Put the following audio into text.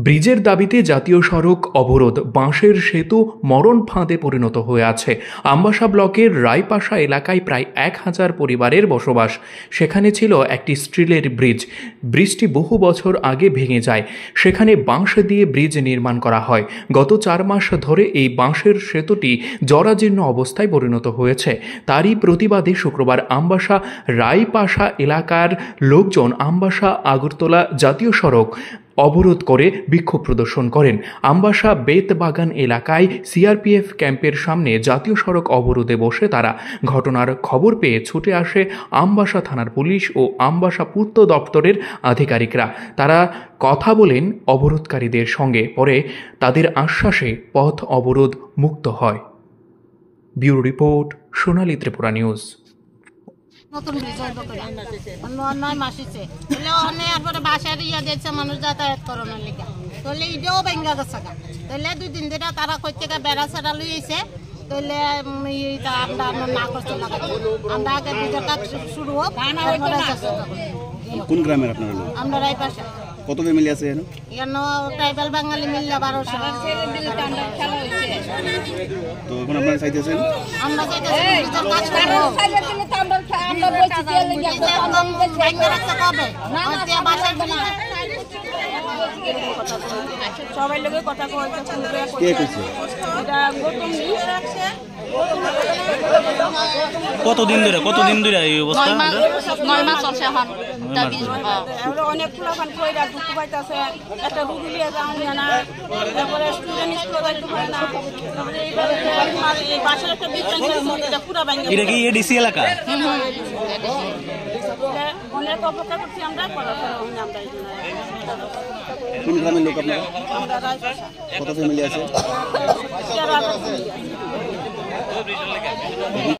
ব্রিজের দাবিতে জাতীয় সড়ক অবরোধ, বাঁশের সেতু মরণ ফাঁদে পরিণত হয়ে আছে। আমবাসা ব্লকের রায়পাশা এলাকায় প্রায় 1000 পরিবারের বসবাস। সেখানে ছিল একটি স্টিলের ব্রিজ। ব্রিজটি বহু বছর আগে ভেঙে যায়। সেখানে বাঁশ দিয়ে ব্রিজ নির্মাণ করা হয়। গত 4 মাস ধরে এই বাঁশের সেতুটি জরাজীর্ণ অবস্থায় পরিণত হয়েছে। তারই প্রতিবাদে শুক্রবার আমবাসা রায়পাশা এলাকার লোকজন আমবাসা আগরতলা জাতীয় সড়ক অবরোধ করে বিক্ষোভ প্রদর্শন করেন। আমবাসা বেতবাগান এলাকায় সিআরপিএফ ক্যাম্পের সামনে জাতীয় সড়ক অবরোধে বসে তারা। ঘটনার খবর পেয়ে ছুটে আসে আমবাসা থানার পুলিশ ও আমবাসা পূর্ত দপ্তরের আধিকারিকরা। তারা কথা বলেন অবরোধকারীদের সঙ্গে, পরে তাদের আশ্বাসে পথ অবরোধ মুক্ত হয়। ব্যুরো রিপোর্ট, সোনালী ত্রিপুরা নিউজ। নতুন ব্রিজ হইব করে 9 মাস হইছে তাহলে অনেক বাসার দিয়েছে মানুষ যাতায়াত করানোর লিগে, তাহলে এটাও ভেঙে গেছে। তাহলে 2 দিন ধরে তারা কই থেকে বেড়া ছাড়া লইছে, তাহলে আমরা না করতে লাগাই। আমরা আগে ব্রিজের কাজ শুরু হোক। কোন গ্রামের আপনারা? আমরা রায়পাশা। কত ফ্যামিলি আছে এখানে? এখানে ট্রাইবাল বাঙালি মিললে 1200। তো এখন আপনারা চাইতেছেন? আমরা চাইতেছি ব্রিজের কাজ করব। আমরা বলছি যে একদম ভেঙে রাখতে হবে না, বাসার সবাই লোকের কথা কইছে। কে কইছে? এটা গৌতম নিয়ে রাখছে। কতদিন ধরে এই অবস্থা? 9 মাস চলছে এখন। আমরা অনেক ফুলাফান কইরা দুঃখ পাইতাছে। একটা রুগী লিয়ে যাওয়া যায় না, তারপরে স্টুডেন্ট স্কুলে যাইতে পারে না। তারপরে এই বাসার একটা বিজ্ঞান মধ্যে পুরো ভাঙে। এটা কি এডিসি এলাকা? অনেক অপেক্ষা করছি আমরা, করার আমরা কোন গ্রামের লোক আপনারা? আমরা রায়পাশা। কত ফ্যামিলি আছে?